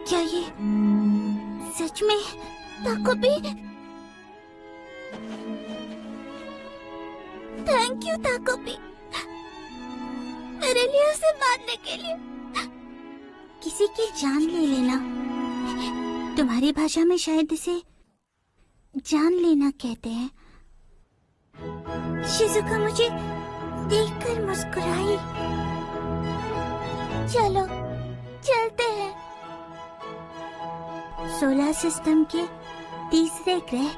क्या ये सच में ताकोपी? थैंक यू ताकोपी, मेरे लिए उसे मारने के लिए। किसी की जान ले लेना, तुम्हारी भाषा में शायद इसे जान लेना कहते हैं। शिजुका मुझे देखकर मुस्कुराई। चलो चलते हैं। सोलर सिस्टम के तीसरे ग्रह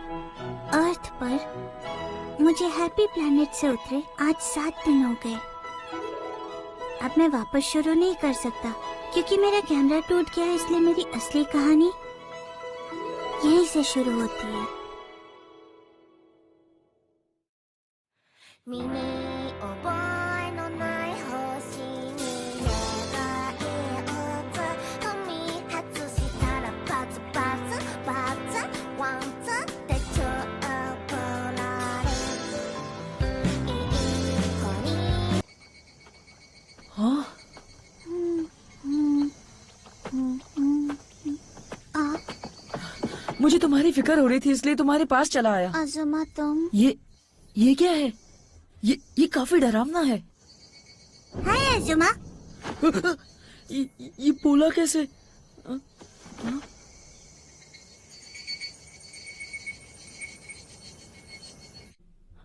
अर्थ पर मुझे हैप्पी प्लैनेट से उतरे आज 7 दिन हो गए। अब मैं वापस शुरू नहीं कर सकता क्योंकि मेरा कैमरा टूट गया, इसलिए मेरी असली कहानी यहीं से शुरू होती है। हाँ? मुझे तुम्हारी फिक्र हो रही थी इसलिए तुम्हारे पास चला आया। अजुमा तुम? ये क्या है? ये काफी डरावना है। हाय अजुमा। ये बोला कैसे?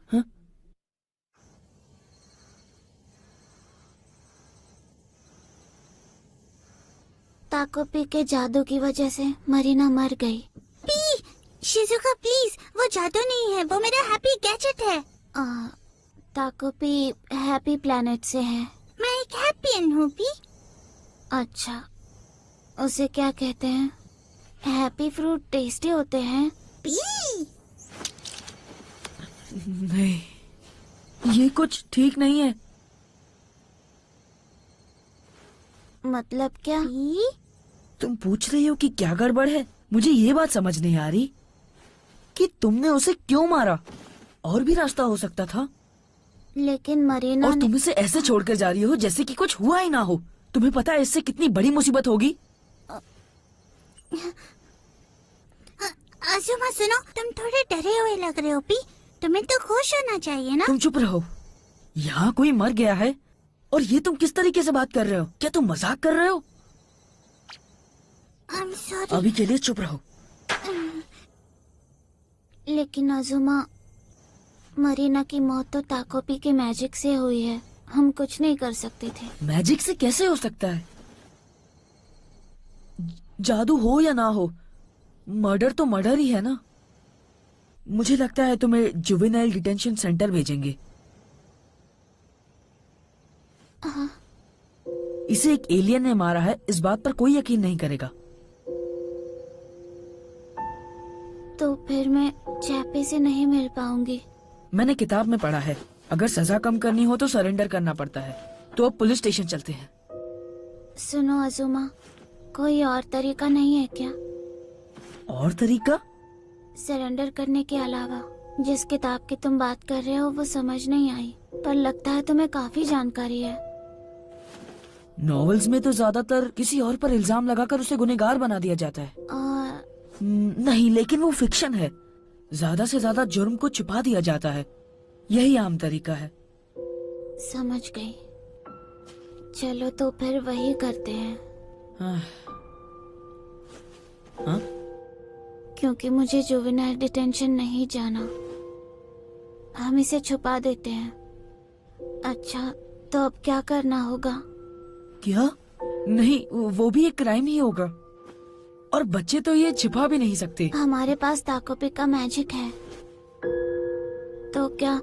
हाँ? ताकोपी के जादू की वजह से मरीना मर गई। शिजुका प्लीज, वो जादू नहीं है, वो मेरा हैप्पी गैजेट है। ताकोपी हैप्पी प्लैनेट से है। मैं एक हैप्पियन हूँ पी। अच्छा, उसे क्या कहते हैं? हैप्पी फ्रूट टेस्टी होते हैं पी। नहीं, ये कुछ ठीक नहीं है। मतलब क्या? तुम पूछ रही हो कि क्या गड़बड़ है? मुझे ये बात समझ नहीं आ रही कि तुमने उसे क्यों मारा। और भी रास्ता हो सकता था। लेकिन मरीना और तुम इसे ऐसे छोड़कर जा रही हो जैसे कि कुछ हुआ ही ना हो। तुम्हें पता है इससे कितनी बड़ी मुसीबत होगी। अजुमा सुनो, तुम थोड़े डरे हुए लग रहे हो पी। तुम्हें तो खुश होना चाहिए ना। तुम चुप रहो। यहाँ कोई मर गया है और ये तुम किस तरीके से बात कर रहे हो? क्या तुम मजाक कर रहे हो? I'm sorry. अभी के लिए चुप रहो। लेकिन अजुमा, मरीना की मौत तो ताकोपी के मैजिक से हुई है। हम कुछ नहीं कर सकते थे। मैजिक से कैसे हो सकता है? जादू हो या ना हो, मर्डर तो मर्डर ही है ना। मुझे लगता है तुम्हें जुवेनाइल डिटेंशन सेंटर भेजेंगे। इसे एक एलियन ने मारा है, इस बात पर कोई यकीन नहीं करेगा। तो फिर मैं चैपे से नहीं मिल पाऊंगी। मैंने किताब में पढ़ा है, अगर सजा कम करनी हो तो सरेंडर करना पड़ता है। तो अब पुलिस स्टेशन चलते हैं। सुनो अजुमा, कोई और तरीका नहीं है क्या? और तरीका? सरेंडर करने के अलावा। जिस किताब की तुम बात कर रहे हो वो समझ नहीं आई, पर लगता है तुम्हें काफी जानकारी है। नॉवेल्स में तो ज्यादातर किसी और पर इल्जाम लगाकर उसे गुनहगार बना दिया जाता है। नहीं, लेकिन वो फिक्शन है। ज्यादा से ज्यादा जुर्म को छुपा दिया जाता है, यही आम तरीका है। समझ गई। चलो तो फिर वही करते हैं। हाँ? क्योंकि मुझे जुवेनाइल डिटेंशन नहीं जाना, हम इसे छुपा देते हैं। अच्छा, तो अब क्या करना होगा? क्या? नहीं, वो भी एक क्राइम ही होगा। और बच्चे तो ये छिपा भी नहीं सकते। हमारे पास ताकोपी का मैजिक है। तो क्या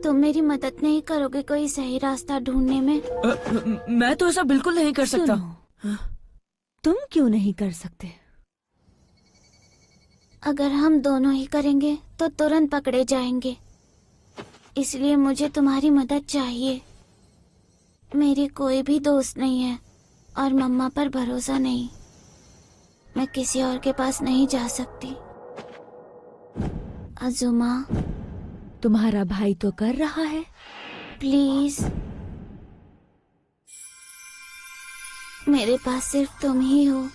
तुम मेरी मदद नहीं करोगे कोई सही रास्ता ढूंढने में? मैं तो ऐसा बिल्कुल नहीं कर सकता। तुम क्यों नहीं कर सकते? अगर हम दोनों ही करेंगे तो तुरंत पकड़े जाएंगे, इसलिए मुझे तुम्हारी मदद चाहिए। मेरी कोई भी दोस्त नहीं है और मम्मा पर भरोसा नहीं। मैं किसी और के पास नहीं जा सकती। अजुमा, तुम्हारा भाई तो कर रहा है। प्लीज, मेरे पास सिर्फ तुम ही हो।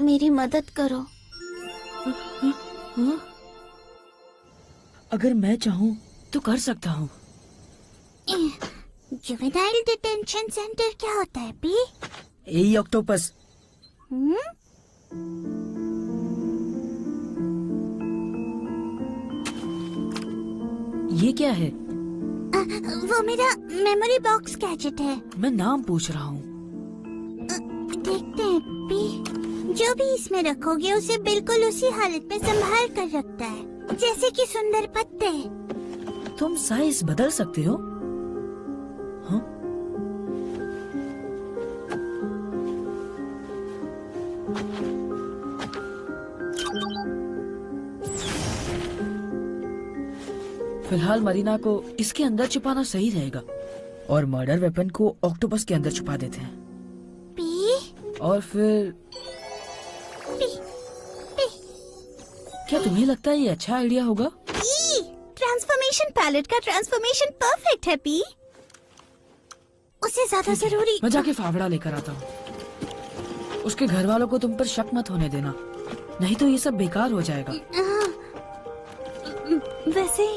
मेरी मदद करो। हाँ? अगर मैं चाहूँ तो कर सकता हूँ। जुवेनाइल डिटेंशन सेंटर क्या होता है पी? यही ऑक्टोपस। ये क्या है? वो मेरा मेमोरी बॉक्स गैजेट है। मैं नाम पूछ रहा हूँ। देखते हैं पी। जो भी इसमें रखोगे उसे बिल्कुल उसी हालत में संभाल कर रखता है, जैसे कि सुंदर पत्ते। तुम साइज बदल सकते हो? हाँ? फिलहाल मरीना को इसके अंदर छुपाना सही रहेगा और मर्डर वेपन को ऑक्टोपस के अंदर छुपा देते हैं। पी? और फिर पी? पी? क्या तुम्हें लगता है ये अच्छा आइडिया होगा? पी? ट्रांसफॉर्मेशन पैलेट का ट्रांसफॉर्मेशन परफेक्ट है पी। उसे ज्यादा जरूरी। मैं जाके फावड़ा लेकर आता हूँ। उसके घर वालों को तुम पर शक मत होने देना, नहीं तो ये सब बेकार हो जाएगा। वैसे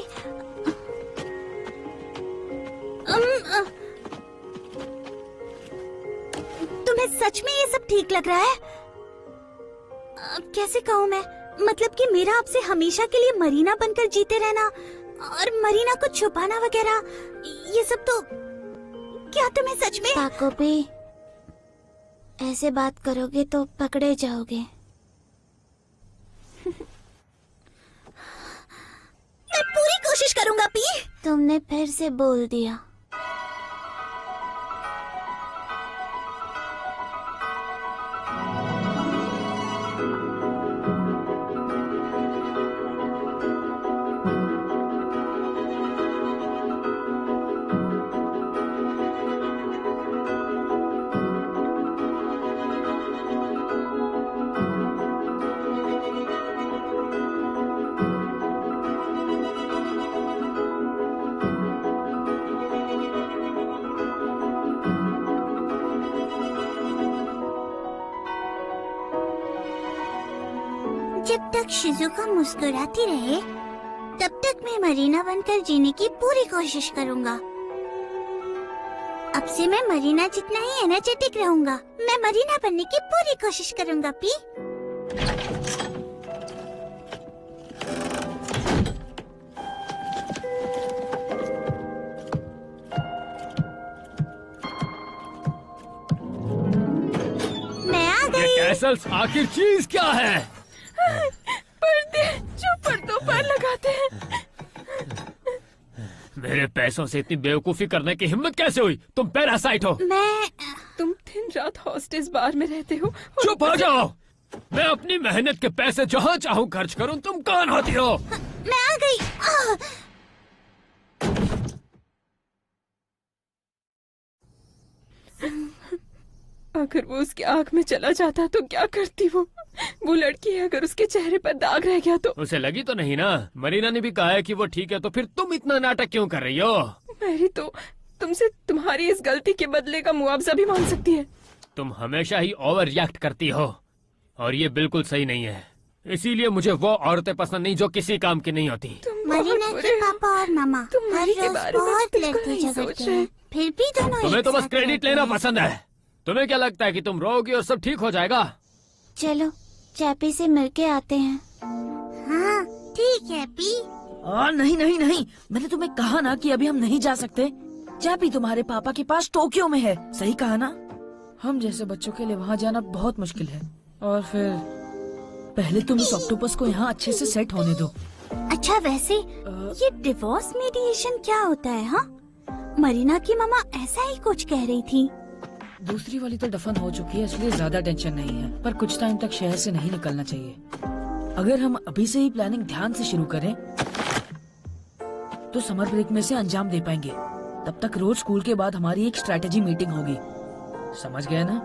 तुम्हें सच में ये सब ठीक लग रहा है? अब कैसे कहूँ मैं, मतलब कि मेरा आपसे हमेशा के लिए मरीना बनकर जीते रहना और मरीना को छुपाना वगैरह, ये सब तो क्या तुम्हें सच में? ताकोपी, ऐसे बात करोगे तो पकड़े जाओगे। मैं पूरी कोशिश करूंगा पी। तुमने फिर से बोल दिया। जब तक शिजुका मुस्कुराती रहे तब तक मैं मरीना बनकर जीने की पूरी कोशिश करूंगा। अब से मैं मरीना जितना ही एनर्जेटिक रहूंगा। मैं मरीना बनने की पूरी कोशिश करूंगा पी। मैं आ गई। ये कैसल्स आखिर चीज क्या है? पर्दे जो पर्दों पर लगाते हैं। मेरे पैसों से इतनी बेवकूफी करने की हिम्मत कैसे हुई? तुम पैरासाइट हो। तुम दिन रात हॉस्टेस बार में रहते हो। चुप हो जाओ। मैं अपनी मेहनत के पैसे जहाँ चाहूँ खर्च करूँ, तुम कौन होती हो? मैं आ गई। अगर वो उसकी आंख में चला जाता तो क्या करती वो लड़की है, अगर उसके चेहरे पर दाग रह गया तो? उसे लगी तो नहीं ना? मरीना ने भी कहा है कि वो ठीक है, तो फिर तुम इतना नाटक क्यों कर रही हो? मैरी तो तुमसे तुम्हारी इस गलती के बदले का मुआवजा भी मांग सकती है। तुम हमेशा ही ओवर रिएक्ट करती हो और ये बिल्कुल सही नहीं है। इसीलिए मुझे वो औरतें पसंद नहीं जो किसी काम की नहीं होती। मरीना के पापा और मामा हर रोज बहुत लड़की झगड़ते हैं, फिर भी दोनों तुम्हें एक तो बस साथ क्रेडिट रहते लेना हैं। पसंद है। तुम्हें क्या लगता है कि तुम रोगी और सब ठीक हो जाएगा? चलो चैपी से मिलके आते हैं। हाँ ठीक है पी। नहीं नहीं नहीं, मैंने तुम्हें कहा ना कि अभी हम नहीं जा सकते। चैपी तुम्हारे पापा के पास टोक्यो में है, सही कहा ना? हम जैसे बच्चों के लिए वहाँ जाना बहुत मुश्किल है। और फिर पहले तुम इस ऑक्टोपस को यहाँ अच्छे से सेट होने दो। अच्छा वैसे ये डिवोर्स मीडिएशन क्या होता है? हाँ, मरीना की मामा ऐसा ही कुछ कह रही थी। दूसरी वाली तो दफन हो चुकी है, इसलिए ज्यादा टेंशन नहीं है, पर कुछ टाइम तक शहर से नहीं निकलना चाहिए। अगर हम अभी से ही प्लानिंग ध्यान से शुरू करें तो समर ब्रेक में से अंजाम दे पाएंगे। तब तक रोज स्कूल के बाद हमारी एक स्ट्रेटेजी मीटिंग होगी, समझ गए ना?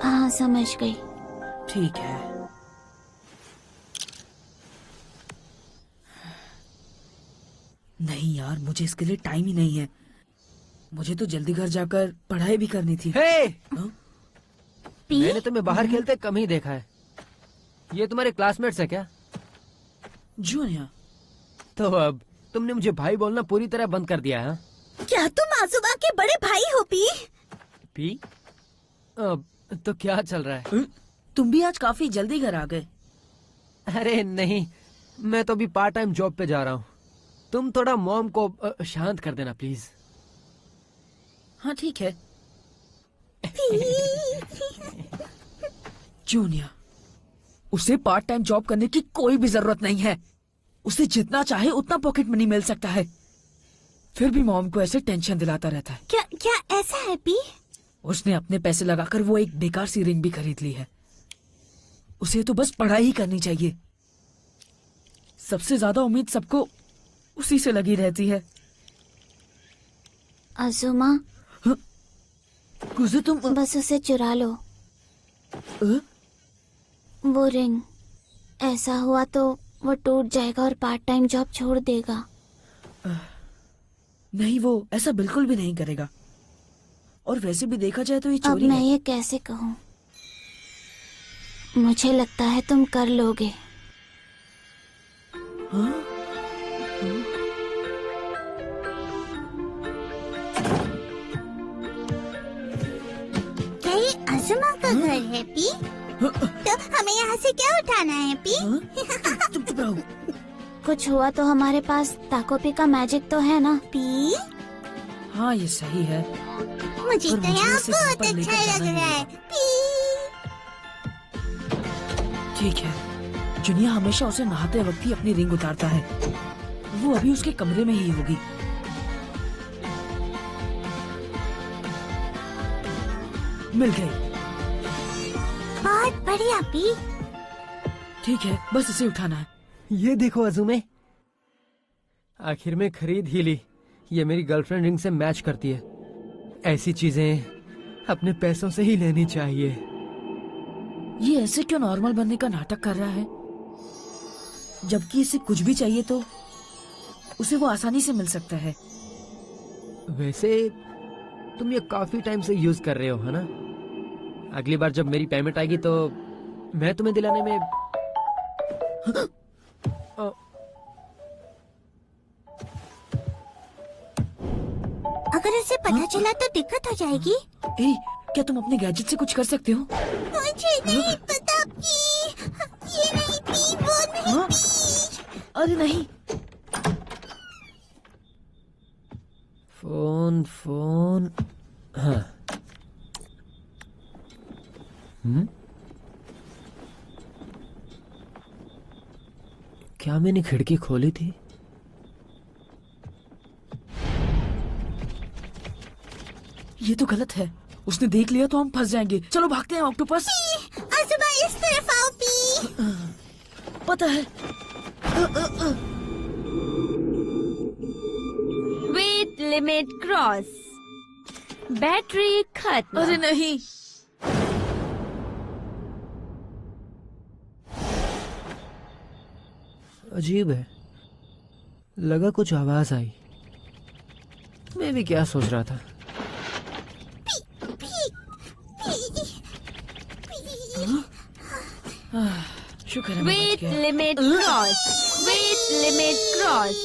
हाँ समझ गई। ठीक है। नहीं यार, मुझे इसके लिए टाइम ही नहीं है। मुझे तो जल्दी घर जाकर पढ़ाई भी करनी थी। हे! हाँ? पी। मैंने तुम्हें बाहर खेलते कम ही देखा है। ये तुम्हारे क्लासमेट्स है क्या? जूनियर, तो अब तुमने मुझे भाई बोलना पूरी तरह बंद कर दिया है? क्या तुम आजुबा के बड़े भाई हो पी? पी? अब तो क्या चल रहा है? तुम भी आज काफी जल्दी घर आ गए। अरे नहीं, मैं तो अभी पार्ट टाइम जॉब पे जा रहा हूँ। तुम थोड़ा मॉम को शांत कर देना प्लीज। हाँ ठीक है। जूनियर, उसे पार्ट टाइम जॉब करने की कोई भी जरूरत नहीं है। उसे जितना चाहे उतना पॉकेट मनी मिल सकता है, फिर भी मॉम को ऐसे टेंशन दिलाता रहता है। क्या क्या ऐसा है पी? उसने अपने पैसे लगाकर वो एक बेकार सी रिंग भी खरीद ली है। उसे तो बस पढ़ाई ही करनी चाहिए। सबसे ज्यादा उम्मीद सबको उसी से लगी रहती है। आजुमा, कुछ तुम बस उसे चुरा लो, वो रिंग। ऐसा हुआ तो वो टूट जाएगा और पार्ट टाइम जॉब छोड़ देगा। नहीं, वो ऐसा बिल्कुल भी नहीं करेगा। और वैसे भी देखा जाए तो ये अब चोरी मैं है। ये कैसे कहूँ? मुझे लगता है तुम कर लोगे। हाँ? क्या ये आजुमा का घर है पी? तो हमें यहाँ से क्या उठाना है पी? हाँ? तुम चुप रहो। कुछ हुआ तो हमारे पास ताकोपी का मैजिक तो है ना पी? हाँ ये सही है। मुझे और तो मुझे यहाँ इसे बहुत घर पर लेकर अच्छा जाना लग ही रहा है होगा। पी। ठीक है। जुनिया हमेशा उसे नहाते वक्त ही अपनी रिंग उतारता है। वो अभी उसके कमरे में ही होगी। मिल गई। बहुत बढ़िया पी। ठीक है, बस इसे उठाना है। ये देखो अजुमे, आखिर में खरीद ही ली। ये मेरी गर्लफ्रेंड रिंग से मैच करती है। ऐसी चीजें अपने पैसों से ही लेनी चाहिए। ये ऐसे क्यों नॉर्मल बनने का नाटक कर रहा है, जबकि इसे कुछ भी चाहिए तो उसे वो आसानी से मिल सकता है। वैसे तुम ये काफी टाइम से यूज कर रहे हो, है ना? अगली बार जब मेरी पेमेंट आएगी तो मैं तुम्हें दिलाने में अगर उसे पता चला तो दिक्कत हो जाएगी। ए, क्या तुम अपने गैजेट से कुछ कर सकते हो? मुझे नहीं पता पी। ये नहीं पी, वो नहीं हाँ? पी। अरे नहीं। Phone phone. हाँ। क्या मैंने खिड़की खोली थी? ये तो गलत है। उसने देख लिया तो हम फंस जाएंगे। चलो भागते हैं ऑक्टोपस। आजुमा इस तरफ आओ पी। पता है। Wait limit cross. बैटरी खत्म। अरे नहीं। अजीब है, लगा कुछ आवाज आई। मैं भी क्या सोच रहा था। शुक्र है मैं बच वेट गया। Limit cross. Weight limit cross.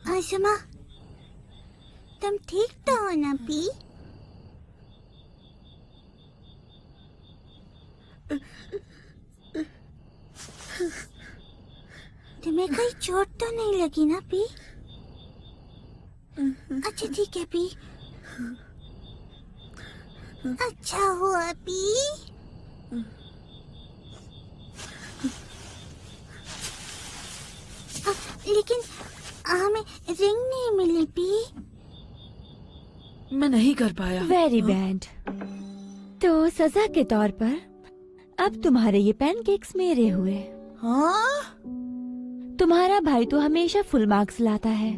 आजुमा, तुम ठीक तो हो ना पी? तुम्हें कोई चोट तो नहीं लगी ना पी? अच्छा ठीक है पी। अच्छा हुआ पी। लेकिन हमें रिंग नहीं मिली पी। मैं नहीं कर पाया। Very bad. तो सजा के तौर पर अब तुम्हारे ये पैनकेक्स मेरे हुए। हाँ? तुम्हारा भाई तो हमेशा फुल मार्क्स लाता है,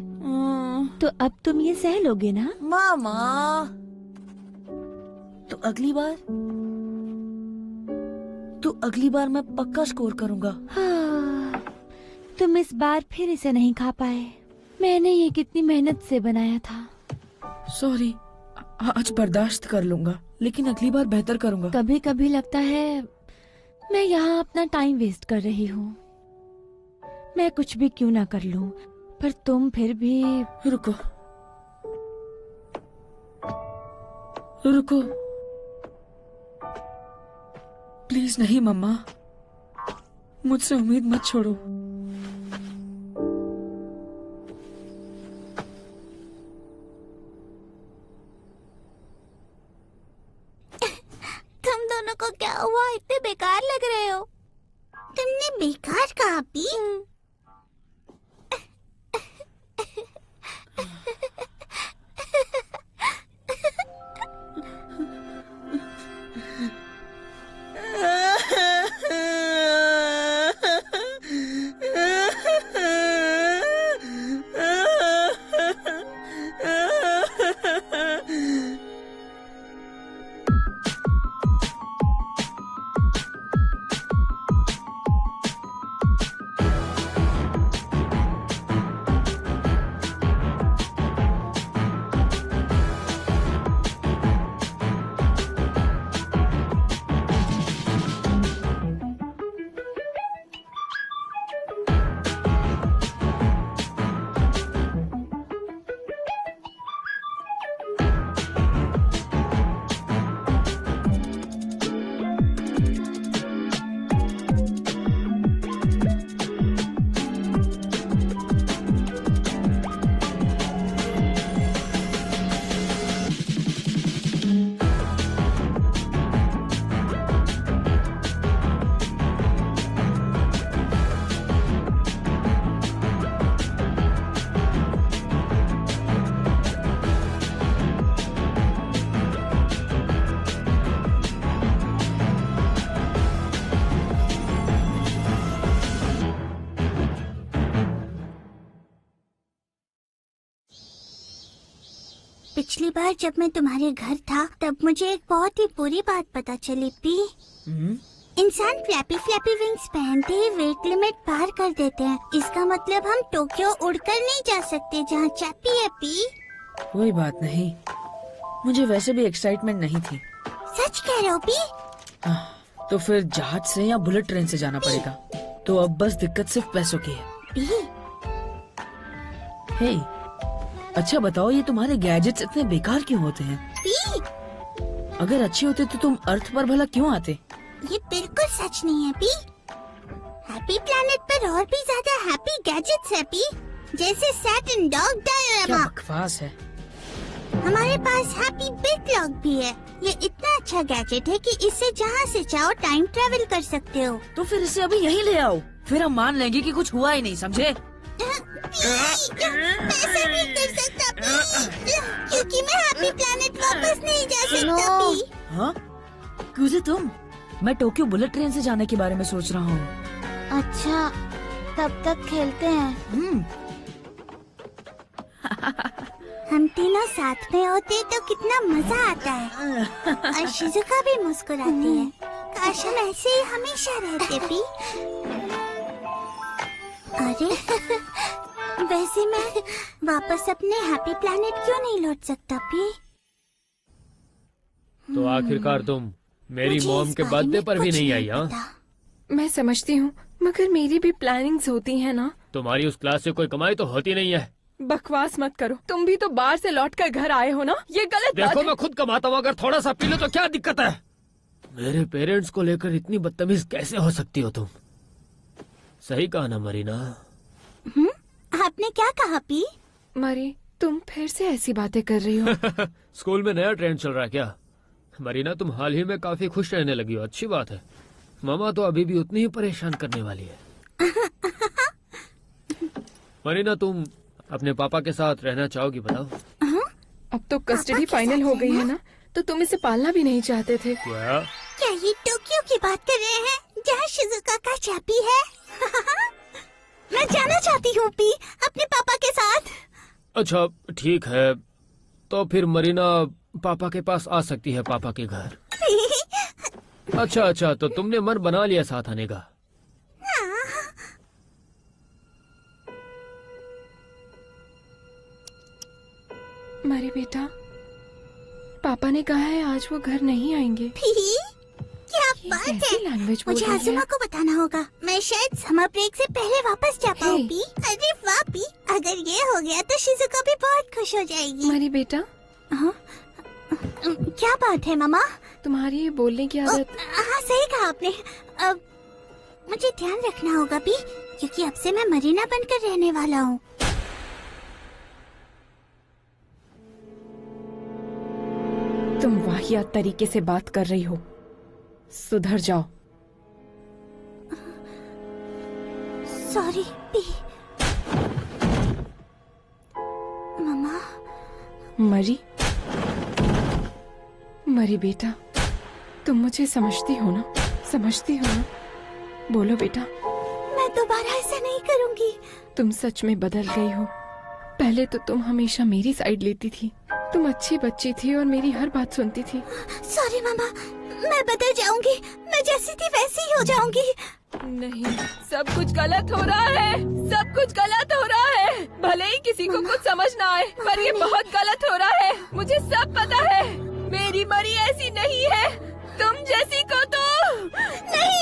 तो अब तुम ये सह लोगे ना? मामा, तो अगली बार मैं पक्का स्कोर करूंगा। हाँ, तुम इस बार फिर इसे नहीं खा पाए। मैंने ये कितनी मेहनत से बनाया था। सॉरी, आज बर्दाश्त कर लूंगा, लेकिन अगली बार बेहतर करूंगा। कभी कभी लगता है मैं यहाँ अपना टाइम वेस्ट कर रही हूँ। मैं कुछ भी क्यों ना कर लूँ, पर तुम फिर भी। रुको रुको, प्लीज नहीं मम्मा, मुझसे उम्मीद मत छोड़ो। तुम दोनों को क्या हुआ? इतने बेकार लग रहे हो। तुमने बेकार कहा पी? पिछली बार जब मैं तुम्हारे घर था तब मुझे एक बहुत ही बुरी बात पता चली पी। इंसान फ्लैपी फ्लैपी विंग्स पहनते ही वेट लिमिट पार कर देते हैं। इसका मतलब हम टोक्यो उड़कर नहीं जा सकते जहाँ चैपी है पी। कोई बात नहीं, मुझे वैसे भी एक्साइटमेंट नहीं थी। सच कह रहे हो पी? तो फिर जहाज से या बुलेट ट्रेन से जाना पड़ेगा। तो अब बस दिक्कत सिर्फ पैसों की है। पी हे, अच्छा बताओ, ये तुम्हारे गैजेट्स इतने बेकार क्यों होते हैं? पी अगर अच्छे होते तो तुम अर्थ पर भला क्यों आते? ये बिल्कुल सच नहीं है पी। हैप्पी प्लैनेट पर और भी ज्यादा हैप्पी गैजेट्स है पी, जैसे सैटर्न डॉग क्या डायोरामा। बकवास है। हमारे पास हैप्पी बिट लॉक भी है। ये इतना अच्छा गैजेट है कि इससे जहाँ से चाहो टाइम ट्रेवल कर सकते हो। तो फिर इसे अभी यहीं ले आओ, फिर हम मान लेंगे कि कुछ हुआ ही नहीं, समझे? मैं ऐसा नहीं कर सकता पी, क्योंकि मैं हैप्पी प्लैनेट वापस नहीं जा सकता पी। हाँ? क्यों तुम? मैं टोक्यो बुलेट ट्रेन से जाने के बारे में सोच रहा हूँ। अच्छा, तब तक खेलते हैं। हम तीनों साथ में होते तो कितना मजा आता है। और शिजुका भी मुस्कुराती है। काश हम ऐसे ही हमेशा रहते पी। अरे वैसे मैं वापस अपने हैप्पी प्लैनेट क्यों नहीं लौट सकता पी? तो आखिरकार तुम मेरी मुझे मॉम इस के बारे बर्थडे में पर भी कुछ नहीं आई? हाँ, मैं समझती हूँ, मगर मेरी भी प्लानिंग्स होती हैं ना। तुम्हारी उस क्लास से कोई कमाई तो होती नहीं है। बकवास मत करो, तुम भी तो बाहर से लौटकर घर आए हो ना। ये गलत बात देखो है। मैं खुद कमाता हूँ, अगर थोड़ा सा पी लो तो क्या दिक्कत है? मेरे पेरेंट्स को लेकर इतनी बदतमीज कैसे हो सकती हो तुम? सही कहा ना मरीना? आपने क्या कहा पी? मरी, तुम फिर से ऐसी बातें कर रही हो। स्कूल में नया ट्रेंड चल रहा है क्या? मरीना, तुम हाल ही में काफी खुश रहने लगी हो, अच्छी बात है। मामा तो अभी भी उतनी ही परेशान करने वाली है। मरीना, तुम अपने पापा के साथ रहना चाहोगी, बताओ? अब तो कस्टडी के फाइनल साथ हो गई है रहना? ना, तो तुम इसे पालना भी नहीं चाहते थे। क्या? क्या ये टोक्यो की बात कर रहे हैं जहाँ शिजुका का चापी है? मैं जाना चाहती हूँ पी अपने पापा के साथ। अच्छा ठीक है, तो फिर मरीना पापा के पास आ सकती है, पापा के घर। अच्छा, तो तुमने मन बना लिया साथ आने का? हमारे बेटा, पापा ने कहा है आज वो घर नहीं आएंगे। पी, क्या ये बात कैसी है? लैंग्वेज बोल मुझे रही आजुमा है? को बताना होगा। मैं शायद समर ब्रेक से पहले वापस जा पाऊँ। हे। पी, अरे वाह पी, अगर ये हो गया तो शिजुका भी बहुत खुश हो जाएगी। हमारी बेटा, हाँ? क्या बात है मामा? तुम्हारी ये बोलने की आदत। हाँ सही कहा आपने। अब मुझे ध्यान रखना होगा पी, क्योंकि अब से मैं मरीना बनकर रहने वाला हूँ। तुम वाहियात तरीके से बात कर रही हो, सुधर जाओ। Sorry P. मामा, मरी, मरी बेटा, तुम मुझे समझती हो ना? समझती हो ना? बोलो बेटा। मैं दोबारा ऐसा नहीं करूँगी। तुम सच में बदल गई हो। पहले तो तुम हमेशा मेरी साइड लेती थी। तुम अच्छी बच्ची थी और मेरी हर बात सुनती थी। सॉरी मामा, मैं बदल जाऊंगी। मैं जैसी थी वैसी ही हो जाऊंगी। नहीं, सब कुछ गलत हो रहा है। सब कुछ गलत हो रहा है। भले ही किसी को कुछ समझ ना आए, पर ये बहुत गलत हो रहा है। मुझे सब पता है। मेरी मरी ऐसी नहीं है। तुम जैसी को तो नहीं।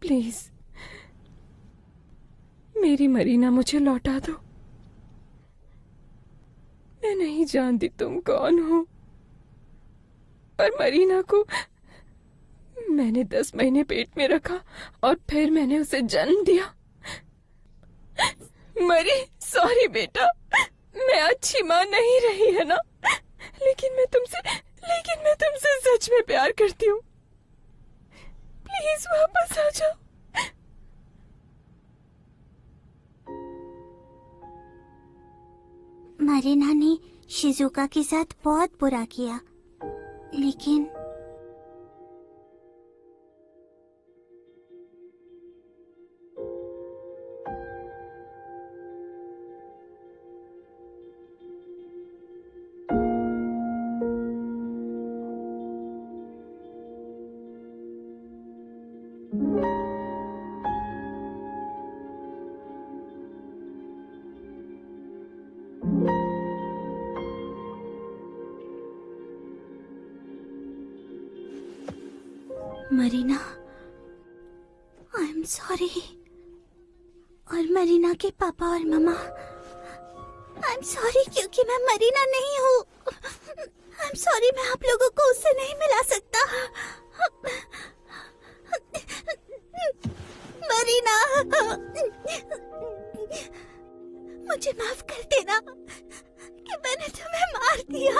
प्लीज मेरी मरीना मुझे लौटा दो। मैं नहीं जानती तुम कौन हो, पर मरीना को मैंने 10 महीने पेट में रखा और फिर मैंने उसे जन्म दिया। मरी, सॉरी बेटा, मैं अच्छी माँ नहीं रही है ना, लेकिन मैं तुमसे सच में प्यार करती हूँ। प्लीज वापस आ जाओ। मरीना ने शिजुका के साथ बहुत बुरा किया, लेकिन मरीना, आई एम सॉरी। और मरीना के पापा और मम्मा, आई एम सॉरी क्योंकि मैं मरीना नहीं हूँ। आई एम सॉरी, मैं आप लोगों को उससे नहीं मिला सकता। मरीना, मुझे माफ कर देना कि मैंने तुम्हें मार दिया।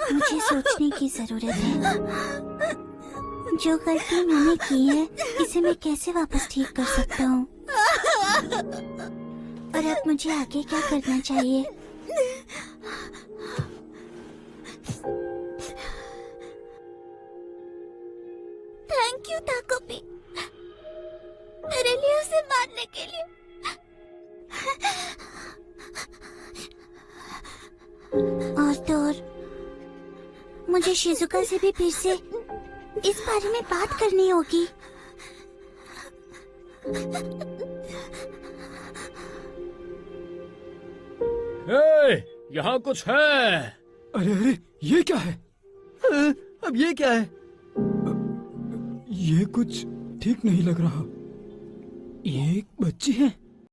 मुझे सोचने की जरूरत है। जो गलती मैंने की है, इसे मैं कैसे वापस ठीक कर सकता हूँ, और अब मुझे आगे क्या करना चाहिए। थैंक यू ताकोपी, मेरे लिए उसे मारने के लिए। और तो और मुझे शिजुका से भी फिर से इस बारे में बात करनी होगी। यहाँ कुछ है। अरे अरे, ये क्या है? अब ये क्या है? ये कुछ ठीक नहीं लग रहा। ये एक बच्ची है।